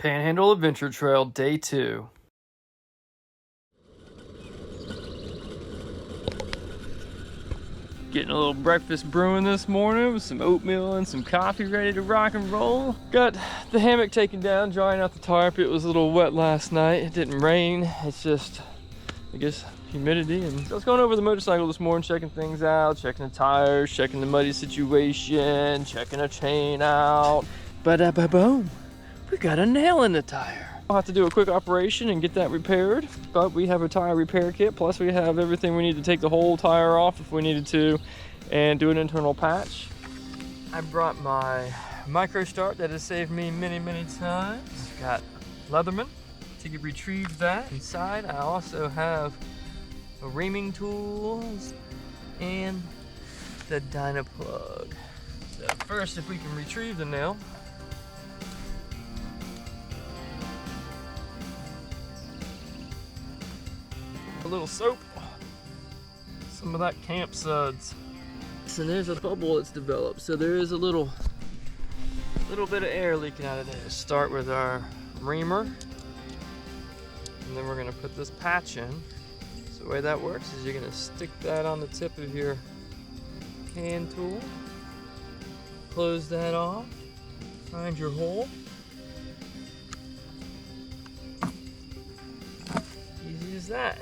Panhandle Adventure Trail, Day 2. Getting a little breakfast brewing this morning with some oatmeal and some coffee ready to rock and roll. Got the hammock taken down, drying out the tarp. It was a little wet last night. It didn't rain. It's just, I guess, humidity. And so I was going over the motorcycle this morning, checking things out, checking the tires, checking the muddy situation, checking a chain out. Ba-da-ba-boom. We got a nail in the tire. I'll have to do a quick operation and get that repaired, but we have a tire repair kit, plus we have everything we need to take the whole tire off if we needed to and do an internal patch. I brought my micro start that has saved me many times. Got Leatherman to retrieve that. Inside I also have a reaming tools and the dyno plug. So first, if we can retrieve the nail, a little soap, some of that camp suds. So there's a bubble that's developed. So there is a little bit of air leaking out of there. Start with our reamer, and then we're gonna put this patch in. So the way that works is you're gonna stick that on the tip of your hand tool, close that off, find your hole. Easy as that.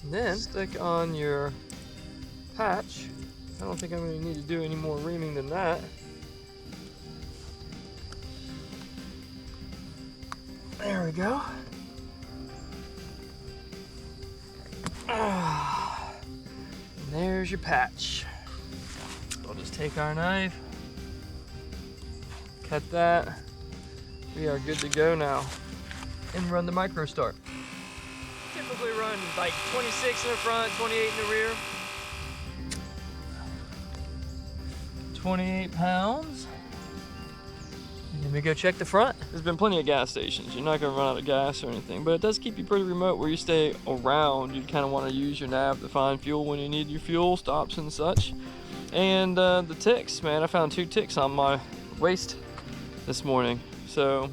And then stick on your patch. I don't think I'm going to need to do any more reaming than that. There we go. And there's your patch. I'll just take our knife, cut that. We are good to go now. And run the micro start. Typically run like 26 in the front, 28 in the rear. 28 pounds. And then we go check the front. There's been plenty of gas stations. You're not gonna run out of gas or anything, but it does keep you pretty remote where you stay around. You kind of want to use your nav to find fuel when you need your fuel stops and such. And the ticks, man, I found 2 ticks on my waist this morning. So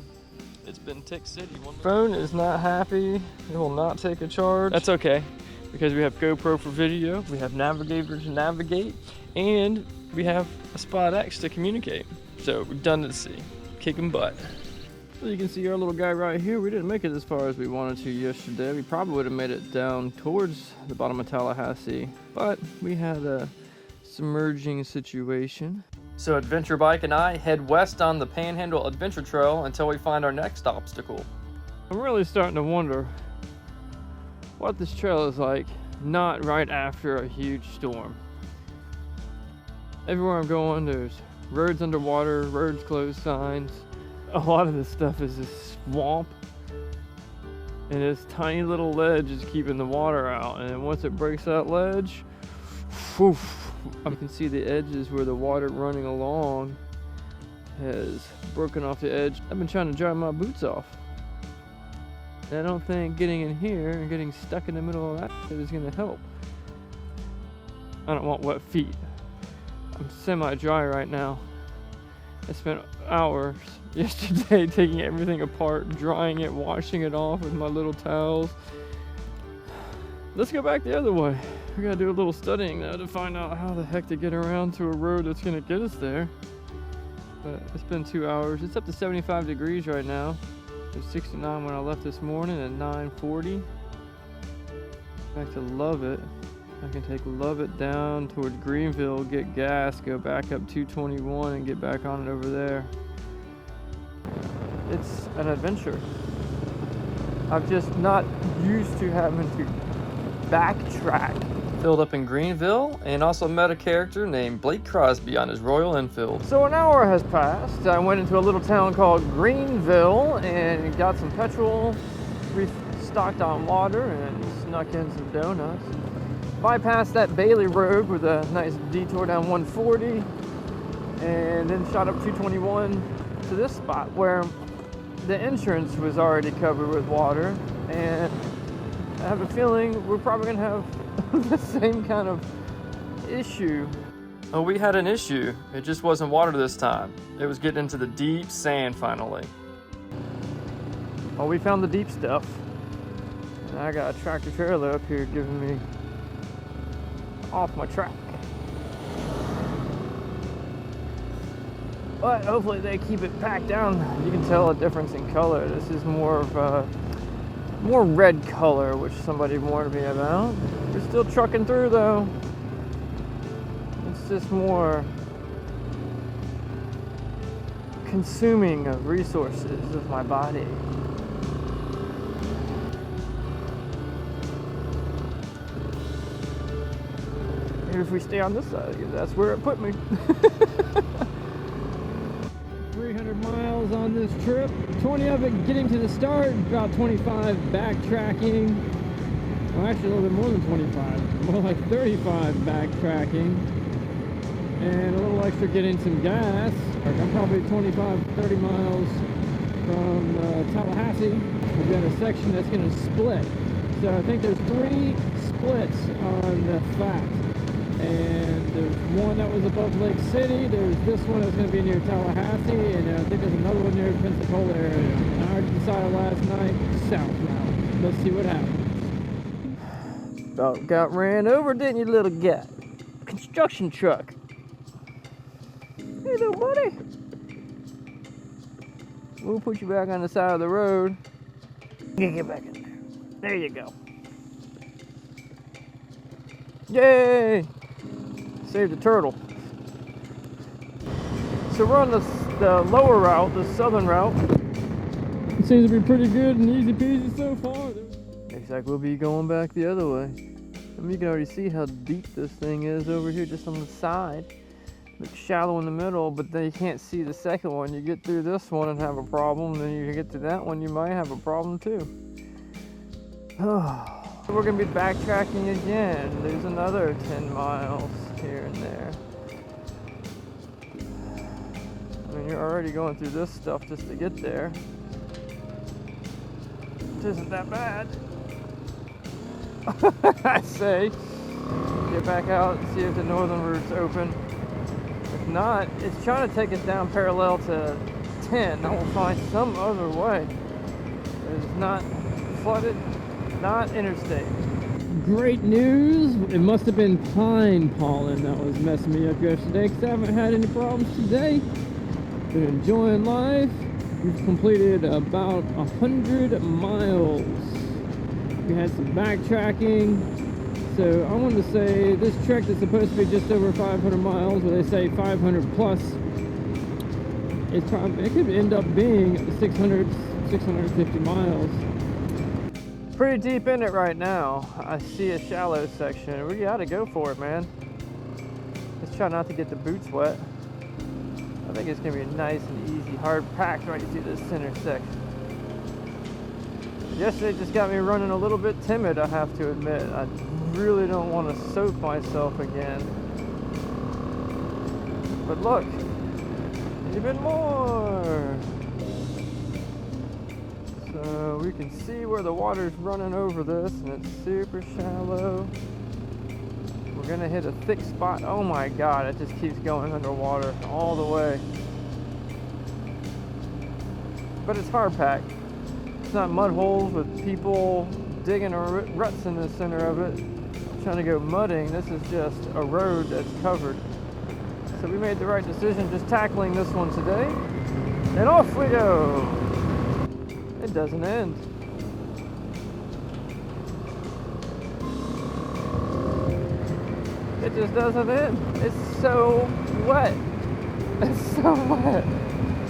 it's been tick city. Phone is not happy. It will not take a charge. That's okay, because we have GoPro for video, we have Navigator to navigate, and we have a Spot X to communicate. So redundancy, kicking butt. So you can see our little guy right here. We didn't make it as far as we wanted to yesterday. We probably would have made it down towards the bottom of Tallahassee, but we had a submerging situation. So Adventure Bike and I head west on the Panhandle Adventure Trail until we find our next obstacle. I'm really starting to wonder what this trail is like not right after a huge storm. Everywhere I'm going, there's roads underwater, roads closed signs. A lot of this stuff is this swamp, and this tiny little ledge is keeping the water out, and then once it breaks that ledge, whew, you can see the edges where the water running along has broken off the edge. I've been trying to dry my boots off, and I don't think getting in here and getting stuck in the middle of that is going to help. I don't want wet feet. I'm semi-dry right now. I spent hours yesterday taking everything apart, drying it, washing it off with my little towels. Let's go back the other way. We gotta do a little studying though to find out how the heck to get around to a road that's gonna get us there. But it's been 2 hours. It's up to 75 degrees right now. It was 69 when I left this morning at 9:40. Back to Lovett. I can take Lovett down towards Greenville, get gas, go back up 221 and get back on it over there. It's an adventure. I'm just not used to having to backtrack. Filled up in Greenville and also met a character named Blake Crosby on his Royal Enfield. So an hour has passed. I went into a little town called Greenville and got some petrol, restocked on water, and snuck in some donuts. Bypassed that Bailey Road with a nice detour down 140, and then shot up 221 to this spot where the entrance was already covered with water, and I have a feeling we're probably gonna have the same kind of issue. Oh, we had an issue. It just wasn't water this time. It was getting into the deep sand finally. Well, we found the deep stuff. And I got a tractor trailer up here giving me off my track. But hopefully they keep it packed down. You can tell a difference in color. This is more of a more red color, which somebody warned me about. We're still trucking through though. It's just more consuming of resources of my body. Maybe if we stay on this side, that's where it put me. 300 miles on this trip, 20 of it getting to the start, about 25 backtracking. Well, actually a little bit more than 25, more like 35 backtracking. And a little extra getting some gas. I'm probably 25, 30 miles from Tallahassee. We've got a section that's going to split. So I think there's 3 splits on the FAT. And there's one that was above Lake City. There's this one that's going to be near Tallahassee. And I think there's another one near Pensacola area. And I already decided last night, south route. Let's see what happens. About got ran over, didn't you, little guy? Construction truck. Hey, little buddy. We'll put you back on the side of the road. Get back in there. There you go. Yay! Saved the turtle. So we're on the lower route, the southern route. It seems to be pretty good and easy peasy so far. Looks like we'll be going back the other way. And you can already see how deep this thing is over here, just on the side. Looks shallow in the middle, but then you can't see the second one. You get through this one and have a problem, then you get to that one, you might have a problem too. We're going to be backtracking again. There's another 10 miles here and there. I mean, you're already going through this stuff just to get there. Which isn't that bad. I say, get back out and see if the northern route's open. If not, it's trying to take us down parallel to 10. I will find some other way. It's not flooded, not interstate. Great news! It must have been pine pollen that was messing me up yesterday, because I haven't had any problems today. Been enjoying life. We've completed about 100 miles. We had some backtracking. So I wanted to say this trek is supposed to be just over 500 miles, but they say 500 plus. It could end up being 600, 650 miles. Pretty deep in it right now. I see a shallow section. We gotta go for it, man. Let's try not to get the boots wet. I think it's gonna be nice and easy, hard packed right through this center section. Yesterday just got me running a little bit timid, I have to admit. I really don't want to soak myself again. But look, even more. So we can see where the water's running over this, and it's super shallow. We're gonna hit a thick spot. Oh my God, it just keeps going underwater all the way. But it's hard packed. It's not mud holes with people digging ruts in the center of it, trying to go mudding. This is just a road that's covered. So we made the right decision just tackling this one today. And off we go. It doesn't end. It just doesn't end. It's so wet. It's so wet.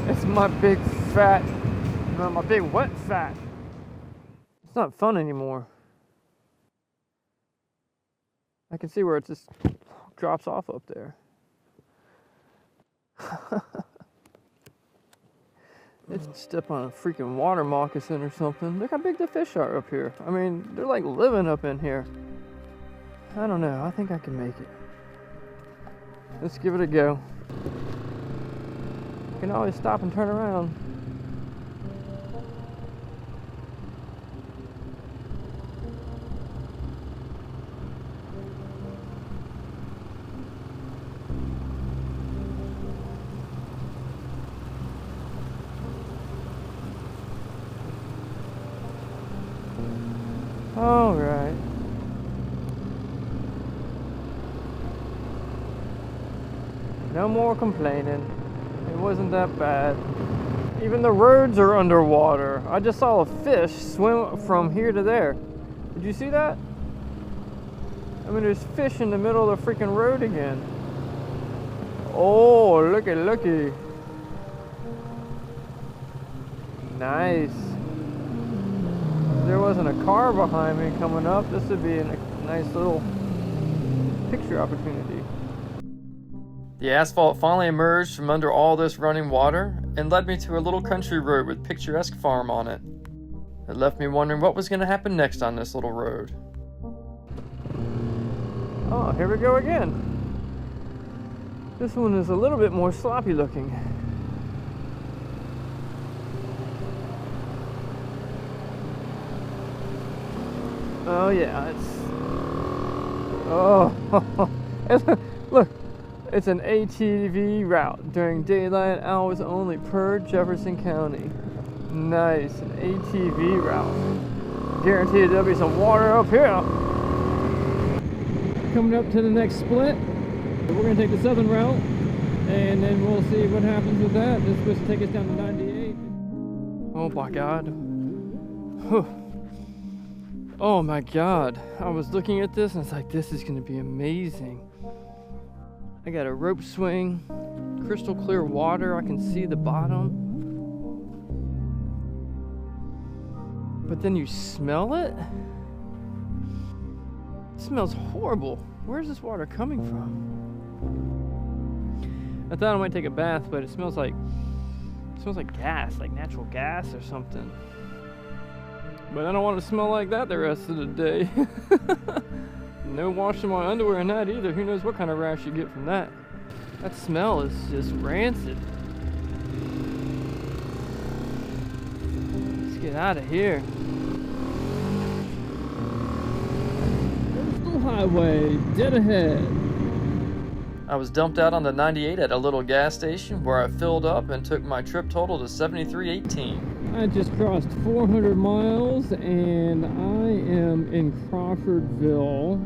It's my big fat, my big wet fat. It's not fun anymore. I can see where it just drops off up there. It's step on a freaking water moccasin or something. Look how big the fish are up here. I mean, they're like living up in here. I don't know. I think I can make it. Let's give it a go. You can always stop and turn around. All right. No more complaining. It wasn't that bad. Even the roads are underwater. I just saw a fish swim from here to there. Did you see that? I mean, there's fish in the middle of the freaking road again. Oh, looky. Nice. If there wasn't a car behind me coming up, this would be a nice little picture opportunity. The asphalt finally emerged from under all this running water and led me to a little country road with picturesque farm on it. It left me wondering what was going to happen next on this little road. Oh, here we go again. This one is a little bit more sloppy looking. Oh yeah, look, it's an ATV route during daylight hours only per Jefferson County. Nice, an ATV route. Guaranteed there'll be some water up here. Coming up to the next split, we're gonna take the southern route, and then we'll see what happens with that. This is supposed to take us down to 98. Oh my God. Oh my God. I was looking at this and it's like, this is gonna be amazing. I got a rope swing, crystal clear water. I can see the bottom. But then you smell it? It smells horrible. Where's this water coming from? I thought I might take a bath, but it smells like gas, like natural gas or something. But I don't want to smell like that the rest of the day. No washing my underwear in that either. Who knows what kind of rash you get from that. That smell is just rancid. Let's get out of here. Coastal Highway, dead ahead. I was dumped out on the 98 at a little gas station where I filled up and took my trip total to 7318. I just crossed 400 miles and I am in Crawfordville.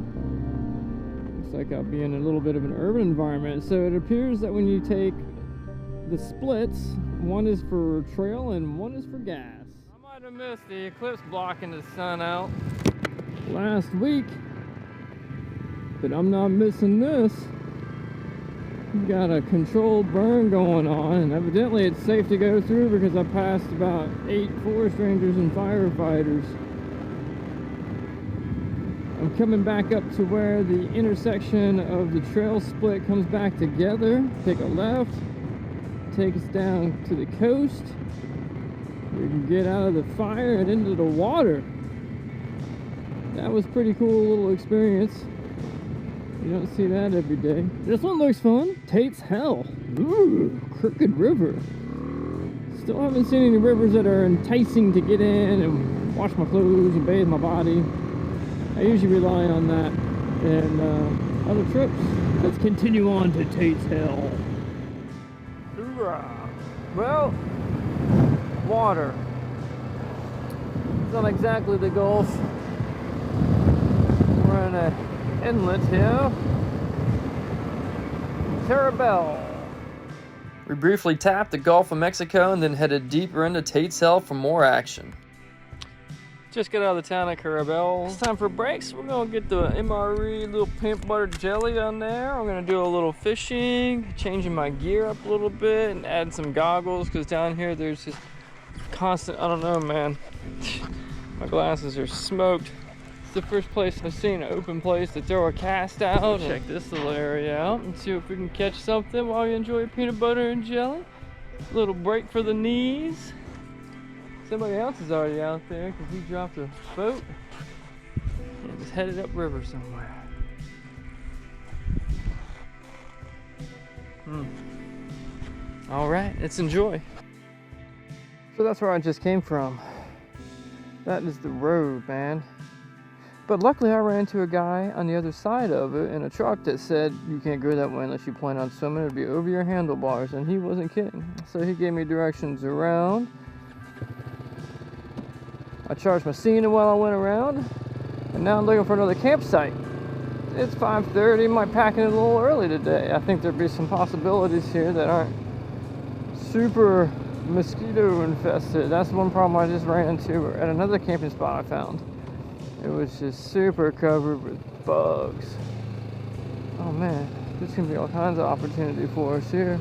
Looks like I'll be in a little bit of an urban environment. So it appears that when you take the splits, one is for trail and one is for gas. I might have missed the eclipse blocking the sun out last week, but I'm not missing this. We've got a controlled burn going on, and evidently it's safe to go through because I passed about 8 forest rangers and firefighters. I'm coming back up to where the intersection of the trail split comes back together. Take a left, take us down to the coast. We can get out of the fire and into the water. That was a pretty cool little experience. You don't see that every day. This one looks fun. P.H.A.T's Hell. Ooh, Crooked River. Still haven't seen any rivers that are enticing to get in and wash my clothes and bathe my body. I usually rely on that in other trips. Let's continue on to P.H.A.T's Hell. Hoorah. Well, water. It's not exactly the Gulf. We're in a inlet here. Terabel. We briefly tapped the Gulf of Mexico and then headed deeper into P.H.A.T's Hell for more action. Just got out of the town of Terabel. It's time for breaks. We're gonna get the MRE little peanut butter jelly on there. I'm gonna do a little fishing, changing my gear up a little bit and add some goggles because down here there's just constant, I don't know, man. My glasses are smoked. It's the first place I've seen an open place to throw a cast out. Check this little area out and see if we can catch something while you enjoy peanut butter and jelly. A little break for the knees. Somebody else is already out there because he dropped a boat and is headed upriver somewhere. All right, let's enjoy. So that's where I just came from. That is the road, man. But luckily I ran into a guy on the other side of it in a truck that said you can't go that way unless you plan on swimming. It'd be over your handlebars, and he wasn't kidding. So he gave me directions around. I charged my Cena while I went around. And now I'm looking for another campsite. It's 5:30, might pack in a little early today. I think there'd be some possibilities here that aren't super mosquito infested. That's one problem I just ran into at another camping spot I found. It was just super covered with bugs. Oh man, there's gonna be all kinds of opportunity for us here.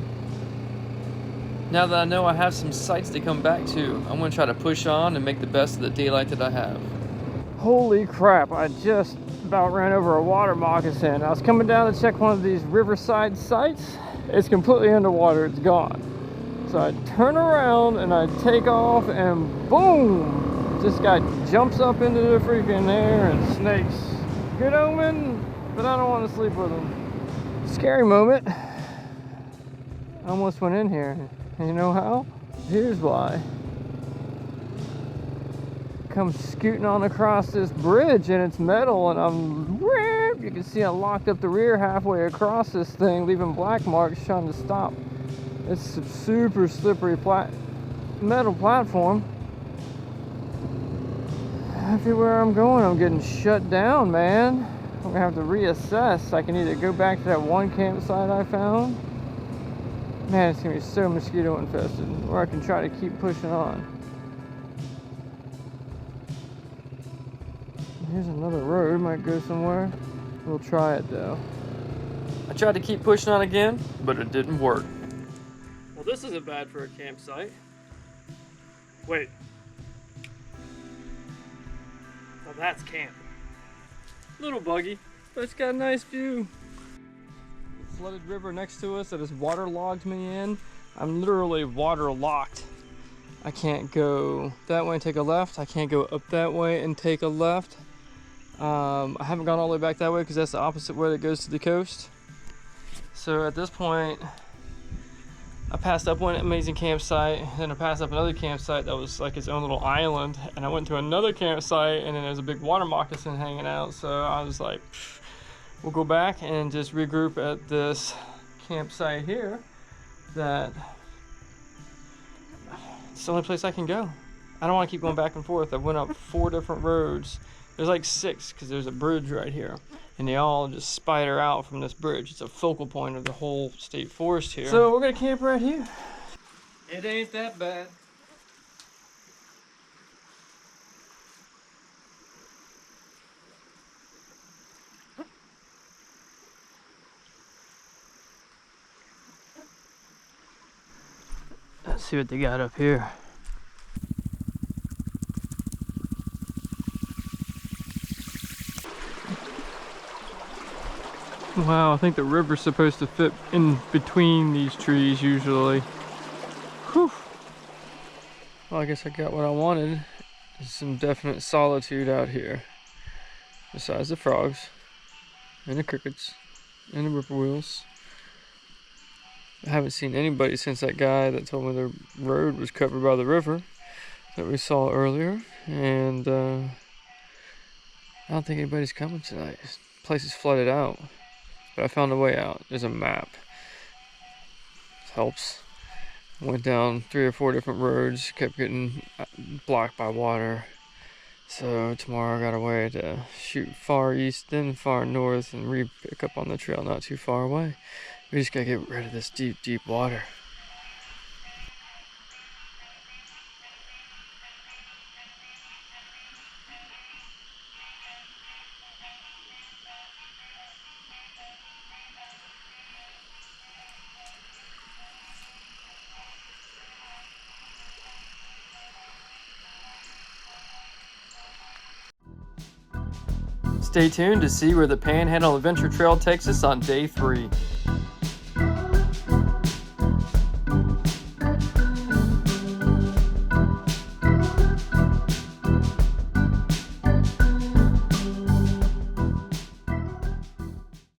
Now that I know I have some sites to come back to, I'm gonna try to push on and make the best of the daylight that I have. Holy crap, I just about ran over a water moccasin. I was coming down to check one of these riverside sites. It's completely underwater, it's gone. So I turn around and I take off and boom! This guy jumps up into the freaking air and snakes. Good omen, but I don't want to sleep with him. Scary moment. I almost went in here. And you know how? Here's why. Come scooting on across this bridge and it's metal and you can see I locked up the rear halfway across this thing, leaving black marks trying to stop. It's a super slippery metal platform. Everywhere I'm going, I'm getting shut down, man. I'm gonna have to reassess. I can either go back to that one campsite I found. Man, it's gonna be so mosquito infested. Or I can try to keep pushing on. Here's another road, might go somewhere. We'll try it though. I tried to keep pushing on again, but it didn't work. Well, this isn't bad for a campsite. Wait. Well, that's camp. Little buggy, but it's got a nice view. Flooded river next to us that has waterlogged me in. I'm literally waterlocked. I can't go that way and take a left. I can't go up that way and take a left. I haven't gone all the way back that way because that's the opposite way that goes to the coast. So at this point, I passed up one amazing campsite, then I passed up another campsite that was like its own little island, and I went to another campsite and then there's a big water moccasin hanging out. So I was like, we'll go back and just regroup at this campsite here. That it's the only place I can go. I don't want to keep going back and forth. I went up 4 different roads. There's like 6 because there's a bridge right here, and they all just spider out from this bridge. It's a focal point of the whole state forest here. So we're gonna camp right here. It ain't that bad. Let's see what they got up here. Wow, I think the river's supposed to fit in between these trees usually. Whew. Well, I guess I got what I wanted. There's some definite solitude out here. Besides the frogs, and the crickets, and the whippoorwills. I haven't seen anybody since that guy that told me the road was covered by the river that we saw earlier. And I don't think anybody's coming tonight. This place is flooded out. But I found a way out. There's a map. It helps. Went down 3 or 4 different roads, kept getting blocked by water. So tomorrow I got a way to shoot far east, then far north, and pick up on the trail not too far away. We just gotta get rid of this deep, deep water. Stay tuned to see where the Panhandle Adventure Trail takes us on day 3.